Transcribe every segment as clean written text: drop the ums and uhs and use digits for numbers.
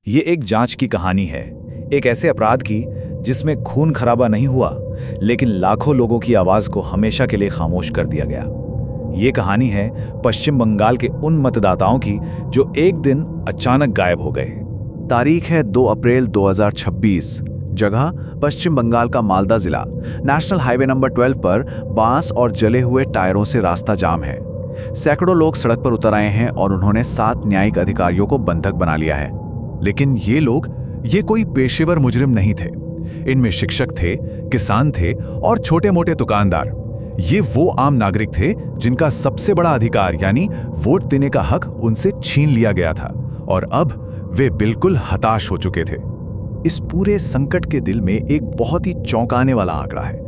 ये एक जांच की कहानी है, एक ऐसे अपराध की जिसमें खून खराबा नहीं हुआ, लेकिन लाखों लोगों की आवाज को हमेशा के लिए खामोश कर दिया गया। ये कहानी है पश्चिम बंगाल के उन मतदाताओं की जो एक दिन अचानक गायब हो गए। तारीख है 2 अप्रैल 2026। जगह पश्चिम बंगाल का मालदा जिला। नेशनल हाईवे नंबर 12 पर बांस और जले हुए टायरों से रास्ता जाम है। सैकड़ों लोग सड़क पर उतर आए हैं और उन्होंने 7 न्यायिक अधिकारियों को बंधक बना लिया है। लेकिन ये कोई पेशेवर मुजरिम नहीं थे। इनमें शिक्षक थे, किसान थे और छोटे मोटे दुकानदार। ये वो आम नागरिक थे जिनका सबसे बड़ा अधिकार यानी वोट देने का हक उनसे छीन लिया गया था, और अब वे बिल्कुल हताश हो चुके थे। इस पूरे संकट के दिल में एक बहुत ही चौंकाने वाला आंकड़ा है।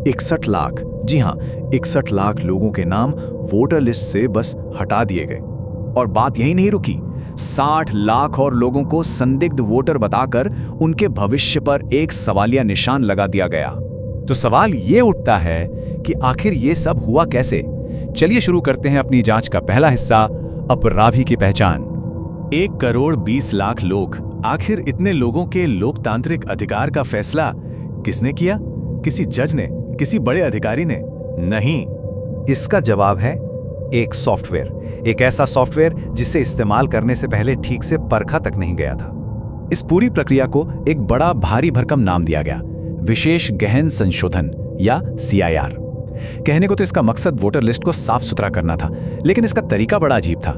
61 लाख, जी हां, 61 लाख लोगों के नाम वोटर लिस्ट से बस हटा दिए गए। और बात यही नहीं रुकी, 60 लाख और लोगों को संदिग्ध वोटर बताकर उनके भविष्य पर एक सवालिया निशान लगा दिया गया। तो सवाल ये उठता है कि आखिर ये सब हुआ कैसे? चलिए शुरू करते हैं अपनी जांच का पहला हिस्सा, अपराधी की पहचान। 1 करोड़ 20 लाख लोग, आखिर इतने लोगों के लोकतांत्रिक अधिकार का फैसला किसने किया? किसी जज ने? किसी बड़े अधिकारी ने? नहीं। इसका जवाब है एक सॉफ्टवेयर, एक ऐसा सॉफ्टवेयर जिसे इस्तेमाल करने से पहले ठीक से परखा तक नहीं गया था। इस पूरी प्रक्रिया को एक बड़ा भारी भरकम नाम दिया गया, विशेष गहन संशोधन या CIR। कहने को तो इसका मकसद वोटर लिस्ट को साफ सुथरा करना था, लेकिन इसका तरीका बड़ा अजीब था।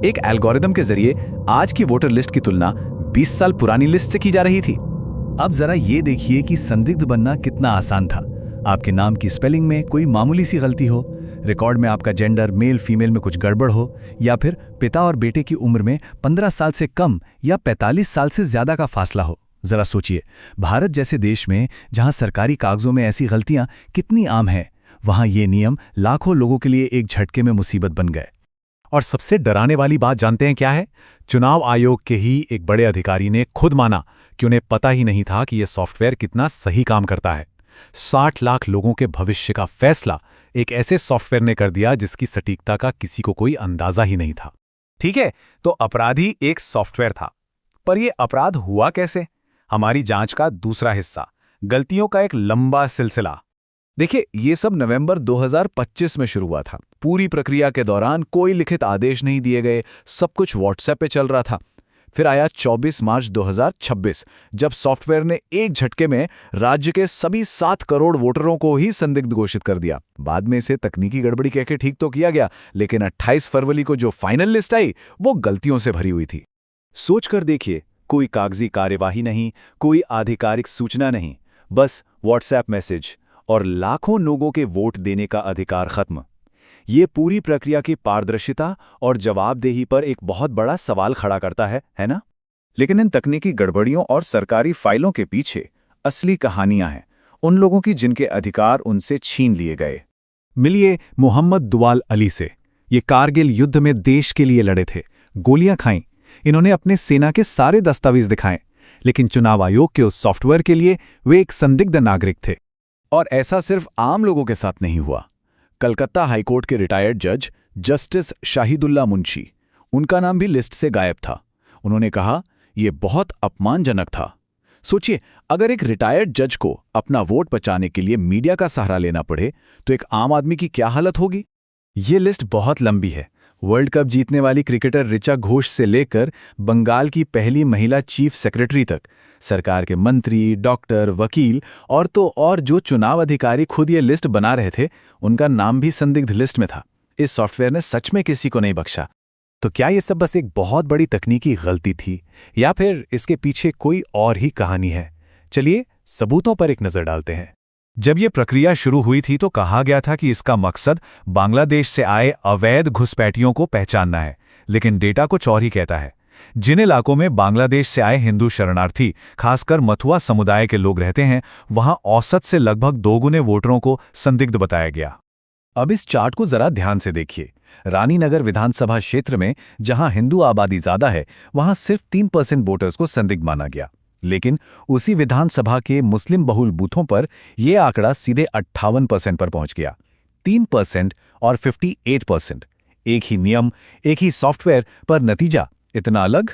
एक एल्गोरिदम के जरिए आज की वोटर लिस्ट की तुलना 20 साल पुरानी लिस्ट से की जा रही थी। अब जरा ये देखिए कि संदिग्ध बनना कितना आसान था। आपके नाम की स्पेलिंग में कोई मामूली सी गलती हो, रिकॉर्ड में आपका जेंडर मेल फीमेल में कुछ गड़बड़ हो, या फिर पिता और बेटे की उम्र में 15 साल से कम या 45 साल से ज्यादा का फासला हो। जरा सोचिए, भारत जैसे देश में जहां सरकारी कागजों में ऐसी गलतियां कितनी आम हैं, वहां ये नियम लाखों लोगों के लिए एक झटके में मुसीबत बन गए। और सबसे डराने वाली बात जानते हैं क्या है? चुनाव आयोग के ही एक बड़े अधिकारी ने खुद माना कि उन्हें पता ही नहीं था कि यह सॉफ्टवेयर कितना सही काम करता है। 60 लाख लोगों के भविष्य का फैसला एक ऐसे सॉफ्टवेयर ने कर दिया जिसकी सटीकता का किसी को कोई अंदाजा ही नहीं था। ठीक है, तो अपराधी एक सॉफ्टवेयर था, पर यह अपराध हुआ कैसे? हमारी जांच का दूसरा हिस्सा, गलतियों का एक लंबा सिलसिला। देखिए, ये सब नवंबर 2025 में शुरू हुआ था। पूरी प्रक्रिया के दौरान कोई लिखित आदेश नहीं दिए गए, सब कुछ व्हाट्सएप पे चल रहा था। फिर आया 24 मार्च 2026, जब सॉफ्टवेयर ने एक झटके में राज्य के सभी 7 करोड़ वोटरों को ही संदिग्ध घोषित कर दिया। बाद में इसे तकनीकी गड़बड़ी कहकर ठीक तो किया गया, लेकिन 28 फरवरी को जो फाइनल लिस्ट आई वो गलतियों से भरी हुई थी। सोच कर देखिए, कोई कागजी कार्यवाही नहीं, कोई आधिकारिक सूचना नहीं, बस व्हाट्सएप मैसेज और लाखों लोगों के वोट देने का अधिकार खत्म। ये पूरी प्रक्रिया की पारदर्शिता और जवाबदेही पर एक बहुत बड़ा सवाल खड़ा करता है ना? लेकिन इन तकनीकी गड़बड़ियों और सरकारी फाइलों के पीछे असली कहानियां हैं, उन लोगों की जिनके अधिकार उनसे छीन लिए गए। मिलिए मोहम्मद दुआल अली से। ये कारगिल युद्ध में देश के लिए लड़े थे, गोलियां खाईं, इन्होंने अपने सेना के सारे दस्तावेज दिखाए, लेकिन चुनाव आयोग के उस सॉफ्टवेयर के लिए वे एक संदिग्ध नागरिक थे। और ऐसा सिर्फ आम लोगों के साथ नहीं हुआ। कलकत्ता हाईकोर्ट के रिटायर्ड जज जस्टिस शाहिदुल्ला मुंशी, उनका नाम भी लिस्ट से गायब था। उन्होंने कहा, यह बहुत अपमानजनक था। सोचिए, अगर एक रिटायर्ड जज को अपना वोट बचाने के लिए मीडिया का सहारा लेना पड़े तो एक आम आदमी की क्या हालत होगी? ये लिस्ट बहुत लंबी है। वर्ल्ड कप जीतने वाली क्रिकेटर ऋचा घोष से लेकर बंगाल की पहली महिला चीफ सेक्रेटरी तक, सरकार के मंत्री, डॉक्टर, वकील और तो और जो चुनाव अधिकारी खुद ये लिस्ट बना रहे थे, उनका नाम भी संदिग्ध लिस्ट में था। इस सॉफ्टवेयर ने सच में किसी को नहीं बख्शा। तो क्या ये सब बस एक बहुत बड़ी तकनीकी गलती थी, या फिर इसके पीछे कोई और ही कहानी है? चलिए सबूतों पर एक नजर डालते हैं। जब ये प्रक्रिया शुरू हुई थी तो कहा गया था कि इसका मकसद बांग्लादेश से आए अवैध घुसपैठियों को पहचानना है, लेकिन डेटा कुछ और ही कहता है। जिन इलाकों में बांग्लादेश से आए हिंदू शरणार्थी, खासकर मथुआ समुदाय के लोग रहते हैं, वहां औसत से लगभग 2 गुने वोटरों को संदिग्ध बताया गया। अब इस चार्ट को जरा ध्यान से देखिए। रानीनगर विधानसभा क्षेत्र में जहां हिंदू आबादी ज्यादा है, वहां सिर्फ 3% वोटर्स को संदिग्ध माना गया, लेकिन उसी विधानसभा के मुस्लिम बहुल बूथों पर यह आंकड़ा सीधे 58% पर पहुंच गया। 3% और 58%, एक ही नियम, एक ही सॉफ्टवेयर, पर नतीजा इतना अलग।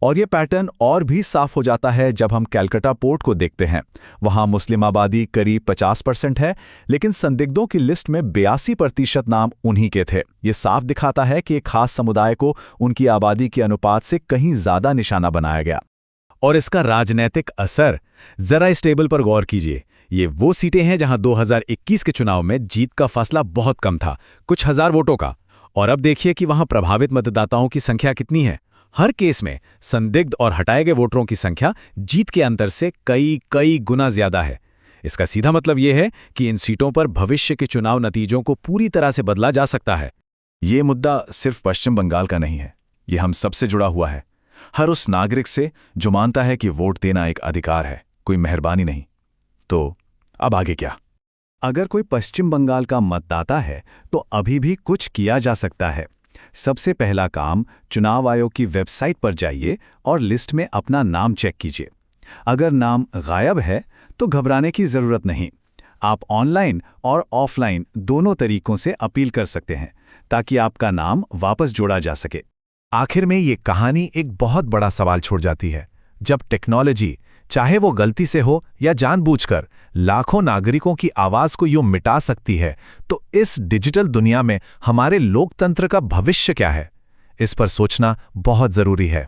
और ये पैटर्न और भी साफ हो जाता है जब हम कैलकाटा पोर्ट को देखते हैं। वहां मुस्लिम आबादी करीब 50% है, लेकिन संदिग्धों की लिस्ट में 82% नाम उन्हीं के थे। ये साफ दिखाता है कि एक खास समुदाय को उनकी आबादी के अनुपात से कहीं ज्यादा निशाना बनाया गया। और इसका राजनीतिक असर, जरा इस टेबल पर गौर कीजिए। ये वो सीटें हैं जहां 2021 के चुनाव में जीत का फासला बहुत कम था, कुछ हजार वोटों का। और अब देखिए कि वहां प्रभावित मतदाताओं की संख्या कितनी है। हर केस में संदिग्ध और हटाए गए वोटरों की संख्या जीत के अंतर से कई गुना ज्यादा है। इसका सीधा मतलब यह है कि इन सीटों पर भविष्य के चुनाव नतीजों को पूरी तरह से बदला जा सकता है। ये मुद्दा सिर्फ पश्चिम बंगाल का नहीं है, ये हम सबसे जुड़ा हुआ है। हर उस नागरिक से जो मानता है कि वोट देना एक अधिकार है, कोई मेहरबानी नहीं। तो अब आगे क्या? अगर कोई पश्चिम बंगाल का मतदाता है तो अभी भी कुछ किया जा सकता है। सबसे पहला काम, चुनाव आयोग की वेबसाइट पर जाइए और लिस्ट में अपना नाम चेक कीजिए। अगर नाम गायब है तो घबराने की जरूरत नहीं। आप ऑनलाइन और ऑफलाइन दोनों तरीकों से अपील कर सकते हैं ताकि आपका नाम वापस जोड़ा जा सके। आखिर में ये कहानी एक बहुत बड़ा सवाल छोड़ जाती है। जब टेक्नोलॉजी, चाहे वो गलती से हो या जानबूझकर, लाखों नागरिकों की आवाज को यूं मिटा सकती है, तो इस डिजिटल दुनिया में हमारे लोकतंत्र का भविष्य क्या है? इस पर सोचना बहुत जरूरी है।